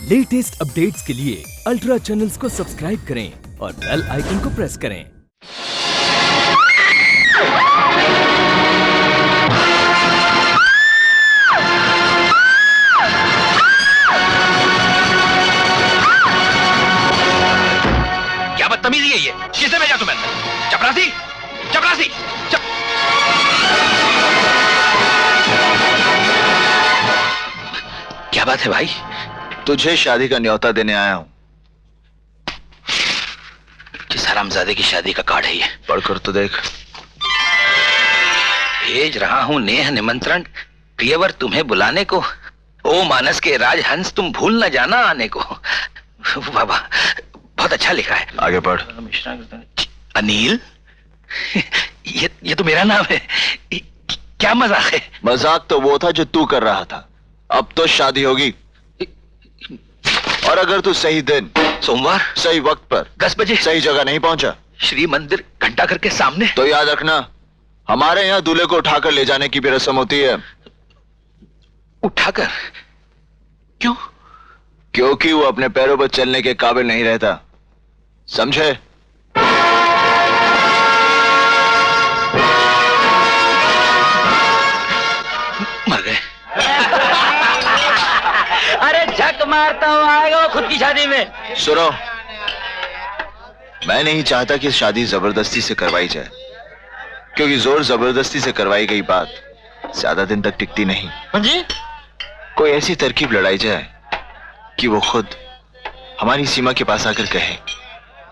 Latest updates के लिए ultra channels को सब्सक्राइब करें और बेल आइकन को प्रेस करें। क्या बदतमीजी है ये? किसने भेजा तुम्हें? चपरासी, चपरासी, क्या बात है भाई? तुझे शादी का न्योता देने आया हूं। किस हरामजादे की शादी का कार्ड है ये? पढ़कर तो देख। भेज रहा हूं नेह निमंत्रण प्रियवर तुम्हें बुलाने को। ओ मानस के राजहंस तुम भूल न जाना आने को। बाबा बहुत अच्छा लिखा है। आगे पढ़। अनिल ये तो मेरा नाम है। क्या मजाक है? मजाक तो वो था जो तू कर रहा था। अब तो शादी होगी। और अगर तू सही दिन, सोमवार, सही वक्त पर 10 बजे सही जगह नहीं पहुंचा, श्री मंदिर घंटाघर के सामने, तो याद रखना हमारे यहाँ दूल्हे को उठाकर ले जाने की भी रस्म होती है। उठाकर? क्यों? क्योंकि वो अपने पैरों पर चलने के काबिल नहीं रहता, समझे? मर गए। अरे झक मारता हूँ आएगा खुद की शादी में। सुनो, मैं नहीं चाहता कि शादी जबरदस्ती से करवाई जाए, क्योंकि जोर जबरदस्ती से करवाई गई बात ज्यादा दिन तक टिकती नहीं। हाँ जी? कोई ऐसी तरकीब लड़ाई जाए कि वो खुद हमारी सीमा के पास आकर कहे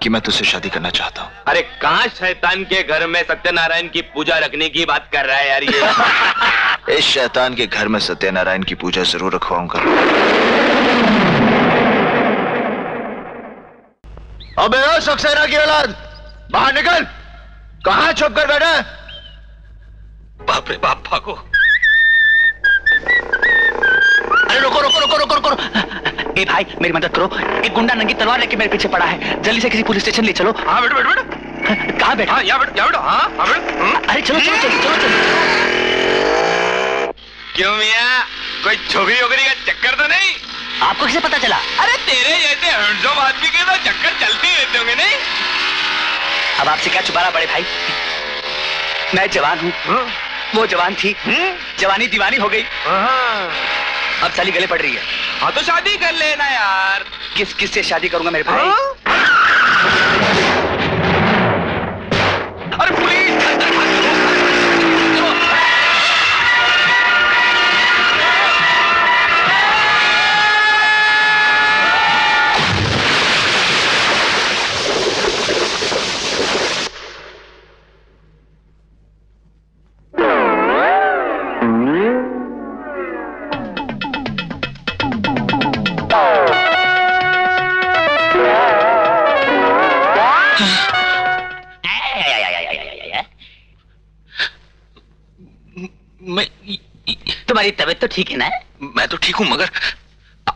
कि मैं तुझसे शादी करना चाहता हूँ। अरे कहाँ शैतान के घर में सत्यनारायण की पूजा रखने की बात कर रहा है यार ये? इस शैतान के घर में सत्यनारायण की पूजा जरूर रखवाऊंगा। अबे ओ सक्सेना की औलाद, बाहर निकल। कहाँ छुप कर बैठा है? बाप रे बाप, भागो। अरे रुको रुको रुको रुको रुको। ए भाई मेरी मदद करो, एक गुंडा नंगी तलवार लेके मेरे पीछे पड़ा है, जल्दी से किसी पुलिस स्टेशन ले चलो। हाँ बैठो बैठो बैठो। कहाँ बैठा? हाँ यहाँ बैठो, यहाँ बैठो। हाँ बैठो। अरे चलो चलो चलो चलो चलो। क्यों मियाँ, कोई छोकरी वोकरी का चक्कर तो नहीं? आपको कैसे पता चला? अरे तेरे जैसे हैंडसम आदमी के तो चक्कर चलते रहते होंगे नहीं? अब आपसे क्या छुपाना बड़े भाई, मैं जवान हूँ, वो जवान थी, जवानी दीवानी हो गई, अब साली गले पड़ रही है। हाँ तो शादी कर लेना यार। किस किस से शादी करूंगा मेरे भाई? अरे पुलिस! तुम्हारी तबीयत तो ठीक है ना? मैं तो ठीक हूँ, मगर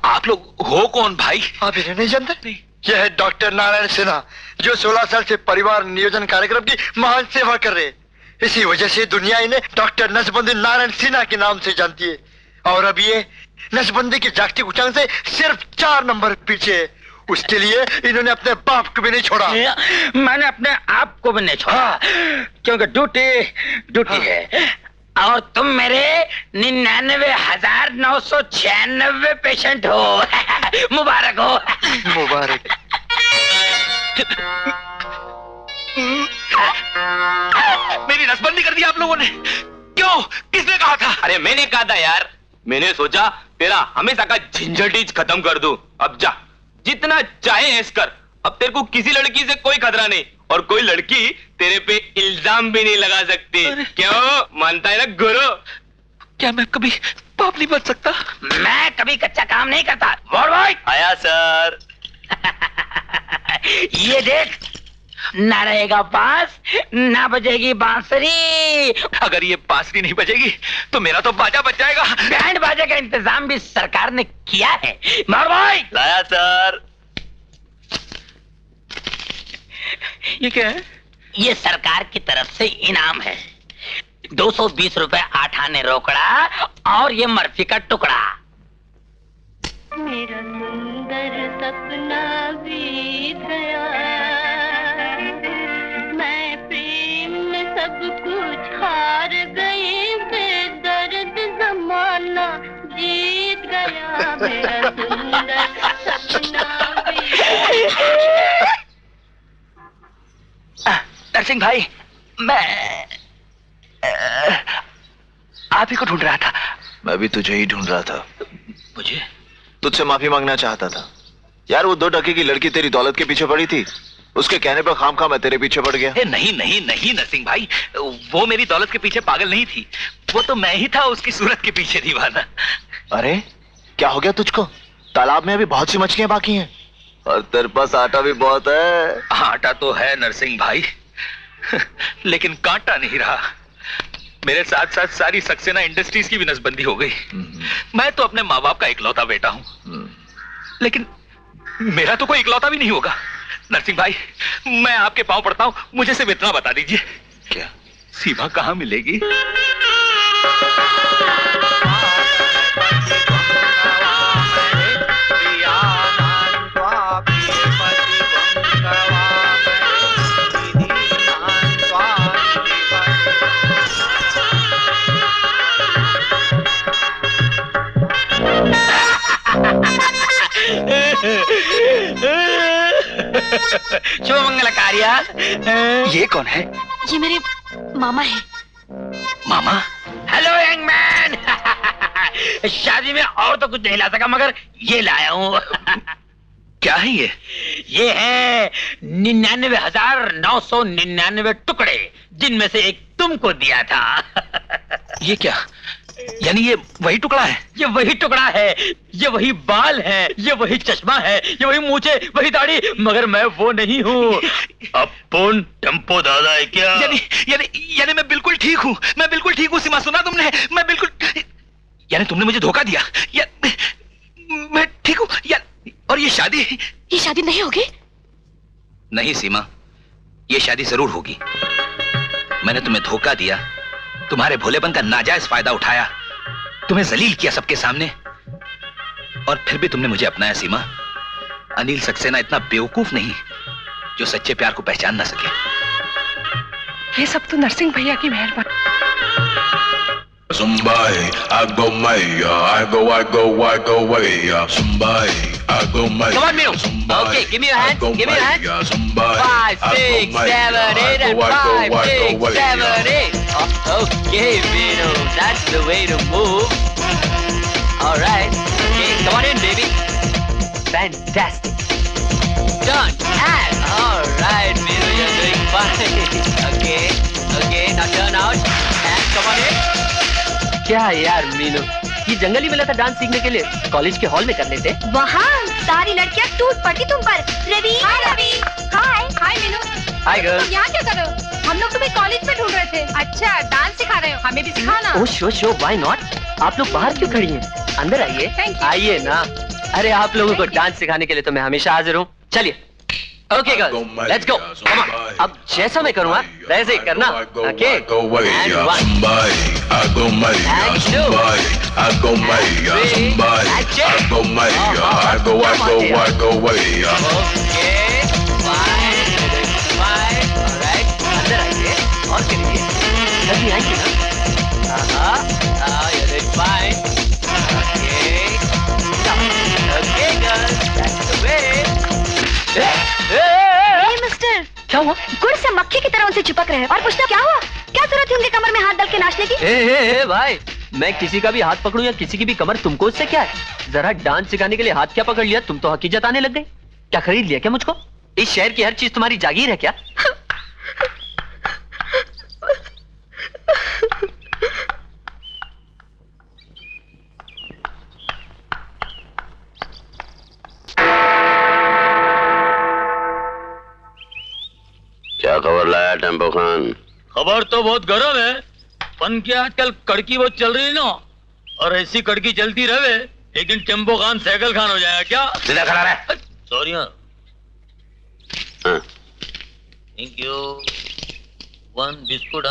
आप लोग हो कौन भाई? आप इन्हें नहीं जानते? यह है डॉक्टर नारायण सिन्हा, जो 16 साल से परिवार नियोजन कार्यक्रम की महान सेवा कर रहे हैं। इसी वजह से दुनिया इन्हें डॉक्टर नसबंदी नारायण सिन्हा के नाम से जानती है। और अब ये नसबंदी की जागतिक उचांग से सिर्फ 4 नंबर पीछे है। उसके लिए इन्होंने अपने बाप को भी नहीं छोड़ा। मैंने अपने आप को भी नहीं छोड़ा, क्योंकि ड्यूटी ड्यूटी है। और तुम मेरे 99,996 पेशेंट हो। मुबारक हो। मुबारक। मेरी नसबंदी कर दी आप लोगों ने। क्यों? किसने कहा था? अरे मैंने कहा था यार, मैंने सोचा तेरा हमेशा का झंझट खत्म कर दूं। अब जा, जितना चाहे ऐश कर। अब तेरे को किसी लड़की से कोई खतरा नहीं, और कोई लड़की तेरे पे इल्जाम भी नहीं लगा सकती। क्यों? मानता है ना गुरु? क्या मैं कभी पाप नहीं बन सकता? मैं कभी कच्चा काम नहीं करता। बोल भाई। आया सर। ये देख, ना रहेगा बांस, ना बजेगी बांसुरी। अगर ये बांसुरी नहीं बजेगी तो मेरा तो बाजा बज जाएगा। बैंड बाजे का इंतजाम भी सरकार ने किया है। बोल भाई। लाया सर। ये क्या है? ये सरकार की तरफ से इनाम है। 220 रुपए 8 आने रोकड़ा और ये मर्फी का टुकड़ा। मेरा सुंदर सपना बीत गया, मैं प्रेम में सब कुछ हार गई, बेदर्द जमाना जीत गया, मेरा सुंदर सपना बीत गया। नरसिंह भाई, मैं आप ही को ढूंढ रहा था। मैं भी तुझे ही ढूंढ रहा था। मुझे? तुझसे माफी मांगना चाहता था यार। वो 2 टके की लड़की तेरी दौलत के पीछे पड़ी थी, उसके कहने पर खामखा मैं तेरे पीछे पड़ गया। नहीं नहीं नहीं नरसिंह भाई, वो मेरी दौलत के पीछे पागल नहीं थी, वो तो मैं ही था उसकी सूरत के पीछे दीवाना। अरे क्या हो गया तुझको? तालाब में अभी बहुत सी मछलियां बाकी हैं और तेरे पास आटा भी बहुत है। आटा तो है नरसिंह भाई, लेकिन कांटा नहीं रहा। मेरे साथ साथ सारी सक्सेना इंडस्ट्रीज की भी नसबंदी हो गई। मैं तो अपने माँ बाप का इकलौता बेटा हूं, लेकिन मेरा तो कोई इकलौता भी नहीं होगा। नरसिंह भाई, मैं आपके पांव पड़ता हूं, मुझे सिर्फ इतना बता दीजिए, क्या सीमा कहाँ मिलेगी? शुभ मंगल कार्य। ये कौन है? ये मेरे मामा है। मामा? Hello young man. शादी में और तो कुछ नहीं ला सका, मगर ये लाया हूँ। क्या है ये? ये है 99,999 टुकड़े, जिनमें से एक तुमको दिया था। ये क्या? यानी ये वही टुकड़ा है? ये वही टुकड़ा है, ये वही बाल है, ये वही चश्मा है, ये वही मूछे, वही दाढ़ी, मगर मैं वो नहीं हूँ। अपन टेम्पो दादा है क्या? यानी मैं बिल्कुल ठीक हूँ, मैं बिल्कुल ठीक हूँ। सीमा, सुना तुमने? मैं बिल्कुल, यानी तुमने मुझे धोखा दिया? मैं ठीक हूँ यार। और ये शादी नहीं होगी? नहीं सीमा, ये शादी जरूर होगी। मैंने तुम्हें धोखा दिया, तुम्हारे भोलेपन का नाजायज फायदा उठाया, तुम्हें जलील किया सबके सामने, और फिर भी तुमने मुझे अपनाया। सीमा, अनिल सक्सेना इतना बेवकूफ नहीं जो सच्चे प्यार को पहचान ना सके। ये सब तो नरसिंह भैया की मेहरबानी। Somebody, I go Maya, I go way. Somebody, I go Maya. Come on, Minu. Okay, give me your hands. Give me your hands. 5, 6, 7, 8, and 5, 6, 7, 8. Okay, Minu, that's the way to move. All right. Okay, come on in, baby. Fantastic. Done. And all right, Minu, you're doing fine. Okay, now turn out and come on in. क्या यार मीनू, ये जंगल ही मिला था dance सीखने के लिए, college के hall में कर लेते। वहाँ सारी लड़कियाँ टूट पड़ती तुम पर। रवि, हाय मीनू। हाय गर्ल। यहाँ क्या कर रहे हो? हम लोग तुम्हें कॉलेज में ढूंढ रहे थे। अच्छा, डांस सिखा रहे हो, हमें भी सिखाना। ओह शो व्हाई नॉट? आप लोग बाहर क्यों खड़ी हैं? अंदर आइए। आइए ना। अरे आप लोगों को डांस सिखाने के लिए तो मैं हमेशा हाजिर हूँ। चलिए। Okay girls, let's go. Come on. अब जैसा मैं करूँगा वैसे ही करना। Okay. And 1 I go Maya, somebody, I go Maya, somebody, I go Maya, I go way. Okay, fine, alright, अंदर आइए और करिए, जल्दी आइए ना। you're doing fine. Okay girls, that's the way. Mister, क्या हुआ? गुड़ से मक्खी की तरह उनसे चिपक रहे हैं और पूछना क्या हुआ? क्या जरूरत थी उनके कमर में हाथ डाल के नाचने की? ए भाई, मैं किसी का भी हाथ पकड़ूं या किसी की भी कमर, तुमको उससे क्या है? जरा डांस सिखाने के लिए हाथ क्या पकड़ लिया, तुम तो हकी जताने लग गए। क्या खरीद लिया क्या मुझको? इस शहर की हर चीज तुम्हारी जागीर है क्या? क्या खबर लाया टेम्पो खान? खबर तो बहुत गर्म है, पन के आजकल कड़की बहुत चल रही है ना, और ऐसी कड़की चलती रहे लेकिन टेम्पो खान साइकिल खान हो जाएगा क्या? सीधा खड़ा रहे। सॉरी। हाँ। Thank you. 1 बिस्कुट।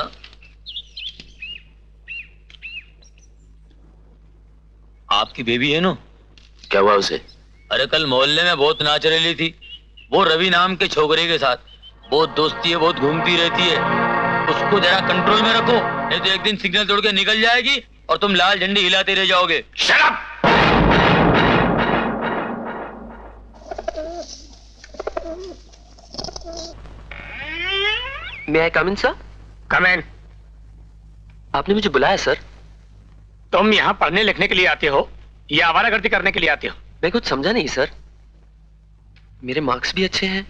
आपकी बेबी है ना? क्या हुआ उसे? अरे कल मोहल्ले में बहुत नाच रही थी, वो रवि नाम के छोकरे के साथ। बहुत दोस्ती है, बहुत घूमती रहती है, उसको जरा कंट्रोल में रखो, नहीं तो एक दिन सिग्नल तोड़ के निकल जाएगी और तुम लाल झंडी हिलाते रह जाओगे। Shut up! May I come in, sir? Come in. आपने मुझे बुलाया सर? तुम यहाँ पढ़ने लिखने के लिए आते हो या आवारागर्दी करने के लिए आते हो? मैं कुछ समझा नहीं सर। मेरे मार्क्स भी अच्छे हैं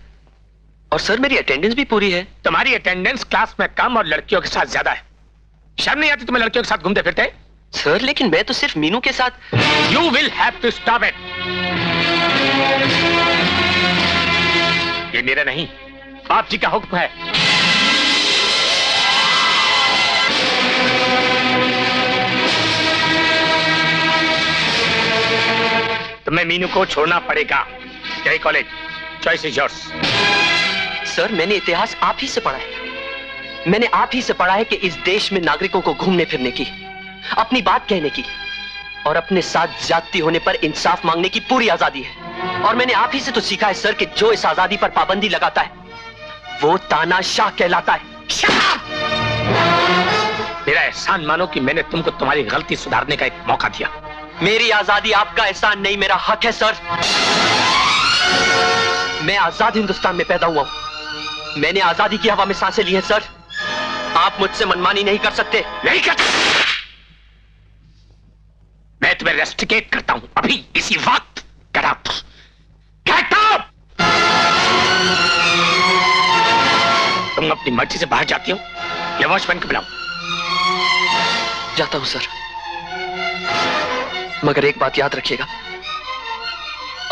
और सर मेरी अटेंडेंस भी पूरी है। तुम्हारी अटेंडेंस क्लास में कम और लड़कियों के साथ ज्यादा है। शर्म नहीं आती तुम्हें लड़कियों के साथ घूमते फिरते? सर लेकिन मैं तो सिर्फ मीनू के साथ। You will have to stop it. ये मेरा नहीं, बाप जी का हुक्म है। तुम्हें मीनू को छोड़ना पड़ेगा। जय college, choice is yours. Sir मैंने इतिहास आप ही से पढ़ा है। मैंने आप ही से पढ़ा है कि इस देश में नागरिकों को घूमने फिरने की, अपनी बात कहने की और अपने साथ ज्यादती होने पर इंसाफ मांगने की पूरी आजादी है। और मैंने आप ही से तो सीखा है सर कि जो इस आजादी पर पाबंदी लगाता है वो तानाशाह कहलाता है। मेरा एहसान मानो कि मैंने तुमको तुम्हारी गलती सुधारने का एक मौका दिया। मेरी आजादी आपका एहसान नहीं, मेरा हक है सर। मैं आजाद हिंदुस्तान में पैदा हुआ हूं। मैंने आजादी की हवा में सांसें ली हैं सर। आप मुझसे मनमानी नहीं कर सकते। नहीं कर, मैं तुम्हें रेस्ट्रिकेट करता हूं अभी इसी वक्त। Get out, get out. तुम अपनी मर्जी से बाहर जाती हो या वॉचमैन को बुलाओ? जाता हूं सर, मगर एक बात याद रखिएगा,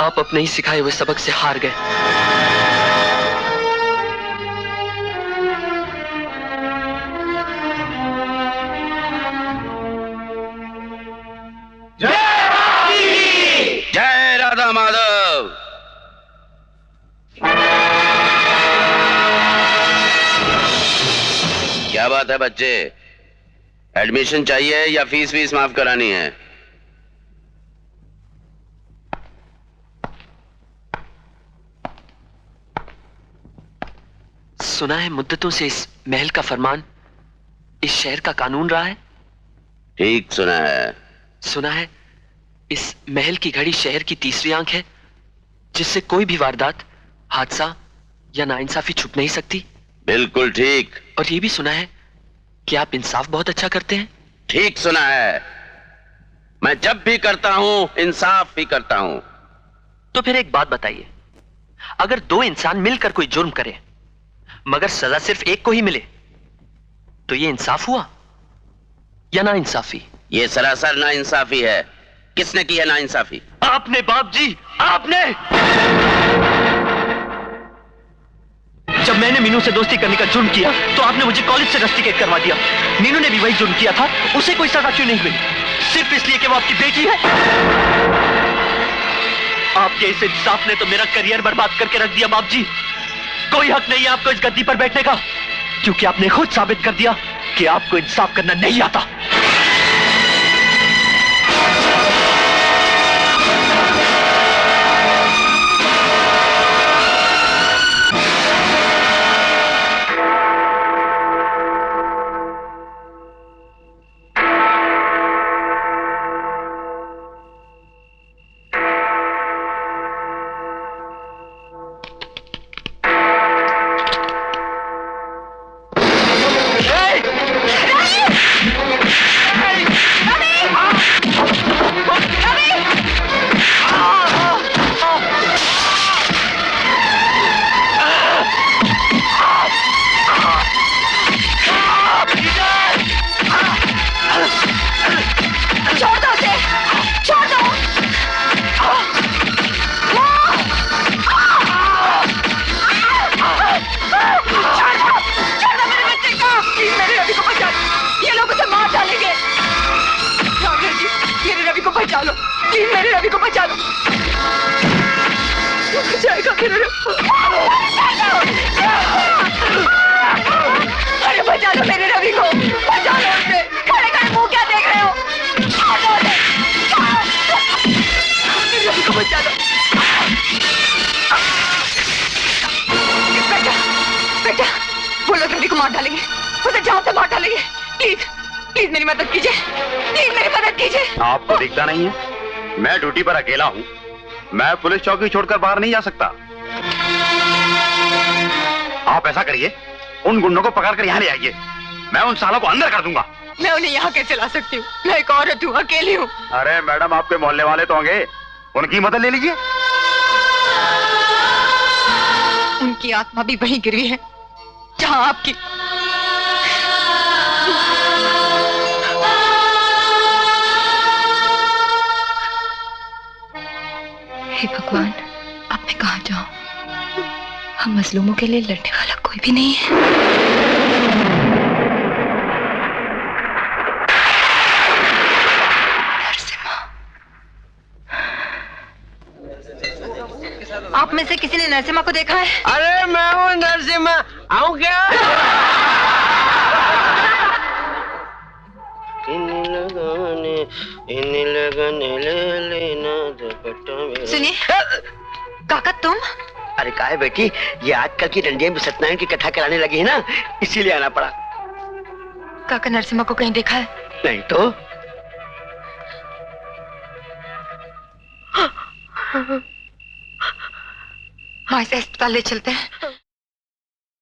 आप अपने ही सिखाए हुए सबक से हार गए। जय राधा माधव। क्या बात है बच्चे, एडमिशन चाहिए या फीस माफ करानी है? सुना है मुद्दतों से इस महल का फरमान इस शहर का कानून रहा है। ठीक सुना है। सुना है इस महल की घड़ी शहर की तीसरी आंख है, जिससे कोई भी वारदात, हादसा या नाइंसाफी छुप नहीं सकती। बिल्कुल ठीक। और ये भी सुना है कि आप इंसाफ बहुत अच्छा करते हैं। ठीक सुना है। मैं जब भी करता हूं इंसाफ ही करता हूं। तो फिर एक बात बताइए, अगर दो इंसान मिलकर कोई जुर्म करे मगर सजा सिर्फ एक को ही मिले तो ये इंसाफ हुआ या ना इंसाफी? ये सरासर ना इंसाफी है। किसने की है ना इंसाफी? आपने बाप जी, आपने। जब मैंने मीनू से दोस्ती करने का जुर्म किया तो आपने मुझे कॉलेज से रस्टिकेट करवा दिया। मीनू ने भी वही जुर्म किया था, उसे कोई सजा क्यों नहीं मिली? सिर्फ इसलिए कि वो आपकी बेटी है। आपके इस इंसाफ ने तो मेरा करियर बर्बाद करके रख दिया बाप जी। कोई हक नहीं है आपको इस गद्दी पर बैठने का, क्योंकि आपने खुद साबित कर दिया कि आपको इंसाफ करना नहीं आता। मार डालेंगे, उसे जान से मार डालेंगे। प्लीज प्लीज मेरी मदद कीजिए, प्लीज मेरी मदद कीजिए। आपको दिखता नहीं है, मैं ड्यूटी पर अकेला हूँ, मैं पुलिस चौकी छोड़कर बाहर नहीं जा सकता। आप ऐसा करिए, उन गुंडों को पकड़कर यहाँ ले आइए, मैं उन सालों को अंदर कर दूंगा। मैं उन्हें यहाँ कैसे ला सकती हूँ? मैं एक औरत हूँ, अकेली हूँ। अरे मैडम, आपके मोहल्ले वाले तो होंगे, उनकी मदद ले लीजिए। उनकी आत्मा भी वहीं गिरी है जहाँ आपकी। हे भगवान, अब मैं कहाँ जाऊं? हम मजलूमों के लिए लड़ने वाला कोई भी नहीं है। आप में से किसी ने नरसिम्हा को देखा है? अरे मैं हूँ नरसिम्हा, आऊँ क्या? सुनिए काका, तुम? अरे काहे बेटी, ये आजकल की रंडिया में सत्यनारायण की कथा कराने लगी है ना, इसीलिए आना पड़ा। काका नरसिम्हा को कहीं देखा है? नहीं तो। वहां से अस्पताल ले चलते हैं।